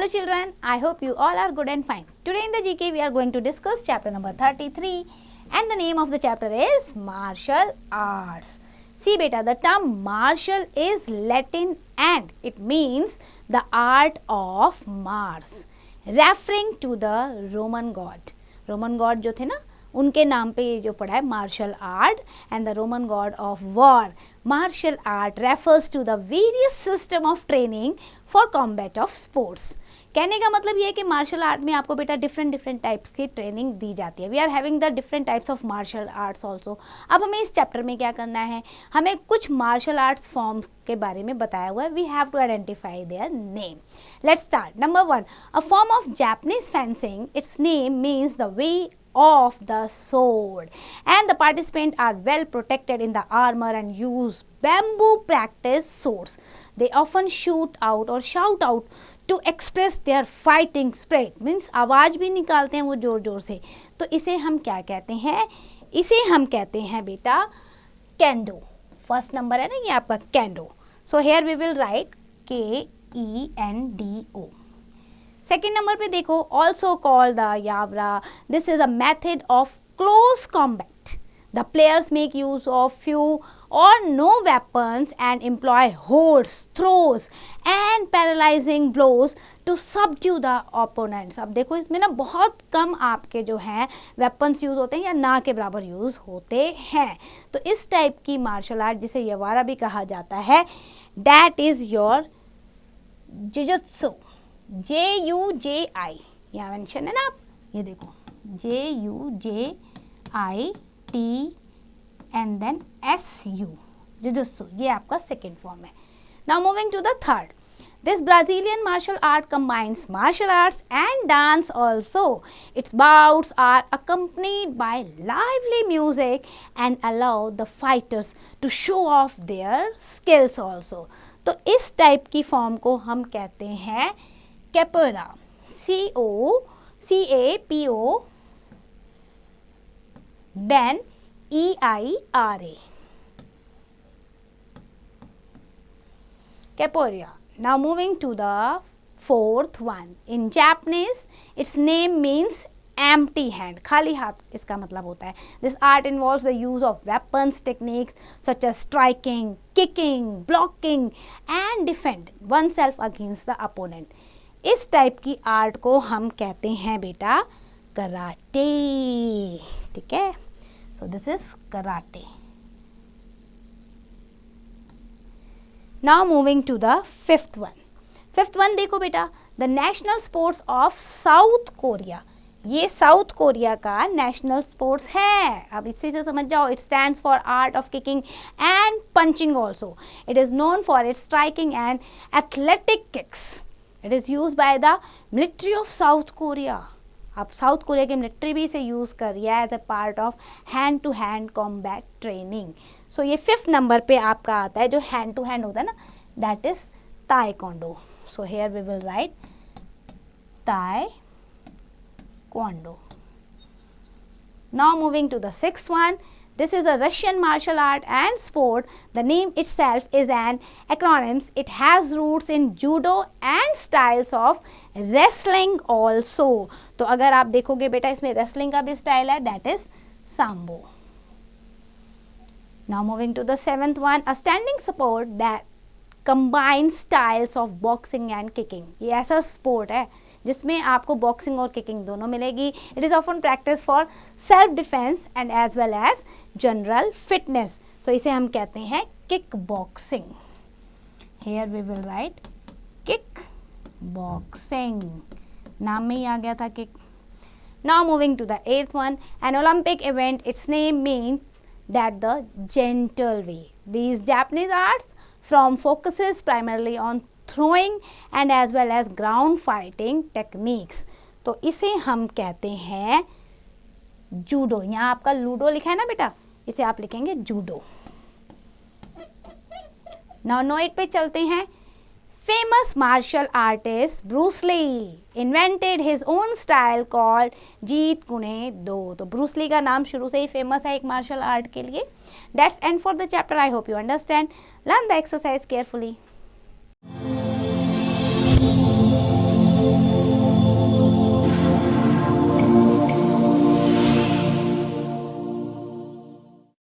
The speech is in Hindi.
Hello children, I hope you all are good and fine. Today in the GK we are going to discuss chapter number 33 and the name of the chapter is martial arts. See beta, the term martial is Latin and it means the art of Mars, referring to the Roman god. Roman god जो थे ना, उनके नाम पे ये जो पढ़ा है martial art and the Roman god of war. Martial art refers to the various system of training for combat of sports. कहने का मतलब ये है कि मार्शल आर्ट में आपको बेटा डिफरेंट टाइप्स की ट्रेनिंग दी जाती है. We are having the different types of martial arts also. अब हमें इस चैप्टर में क्या करना है, हमें कुछ मार्शल आर्ट्स फॉर्म के बारे में बताया हुआ है. We have to identify their name. Let's start. Number 1, a form of Japanese fencing. Its name means the way of the sword and the participants are well protected in the armor and use bamboo practice swords. They often shoot out or shout out to express their fighting spirit. Means आवाज भी निकालते हैं वो जोर जोर से. तो इसे हम क्या कहते हैं, इसे हम कहते हैं बेटा कैंडो. फर्स्ट नंबर है ना ये आपका kendo. So here we will write KENDO. Second number पे देखो, also called the yawara. This is a method of close combat. The players make use of few or no weapons and employ holds, throws and paralysing blows to subdue the opponents. अब देखो इसमें ना बहुत कम आपके जो हैं वेपन्स यूज होते हैं या ना के बराबर यूज होते हैं. तो इस टाइप की मार्शल आर्ट जिसे यवारा भी कहा जाता है, that is your jujutsu. JUJI यहाँ मेंशन है ना, आप ये देखो JUJIT and then SU, jujutsu. ये आपका सेकेंड फॉर्म है. Now moving to the third. This Brazilian martial art combines martial arts and dance also. Its bouts are accompanied by lively music and allow the fighters to show off their skills also. तो इस टाइप की फॉर्म को हम कहते हैं कैपोएरा. CAPO then EIRA. Capoeira. Now moving to the fourth one. In Japanese, its name means empty hand. खाली हाथ इसका मतलब होता है. This art involves the use of weapons techniques such as striking, kicking, blocking and defend oneself against the opponent. इस टाइप की आर्ट को हम कहते हैं बेटा कराटे. ठीक है, so this is karate. Now moving to the fifth one. Fifth one देखो बेटा, the national sports of south Korea. ये साउथ कोरिया का नेशनल स्पोर्ट्स है. अब इससे से समझ जाओ, it stands for art of kicking and punching also. It is known for its striking and athletic kicks. It is use by the military of south Korea. अब साउथ कोरिया की मिलिट्री भी इसे यूज़ कर रही है as a part of hand to hand combat training. So ये फिफ्थ नंबर पे आपका आता है जो हैंड टू हैंड होता है ना, that is taekwondo. So here we will write taekwondo. Now moving to the sixth one. This is a Russian martial art and sport. The name itself is an acronym. It has roots in judo and styles of wrestling also. तो अगर आप देखोगे बेटा इसमें wrestling का भी स्टाइल है, that is sambo. Now moving to the seventh one, a standing sport that combines styles of boxing and kicking. ये ऐसा स्पोर्ट है जिसमें आपको बॉक्सिंग और किकिंग दोनों मिलेगी. It is often practice for self defence and as well as general fitness. So इसे हम कहते हैं kick boxing. Here we will write kick boxing. नाम में ही आ गया था kick. Now moving to the eighth one, an Olympic event. Its name mean that the gentle way. These Japanese arts from focuses primarily on throwing and as well as ground fighting techniques. तो इसे हम कहते हैं जूडो. यहाँ आपका लूडो लिखा है ना बेटा, इसे आप लिखेंगे जूडो. नाउ नोट पे चलते हैं. Famous martial artist Bruce Lee invented his own style called jeet kune do. तो ब्रूस ली का नाम शुरू से ही फेमस है एक मार्शल आर्ट के लिए. That's end for the chapter. I hope you understand. Learn the exercise carefully.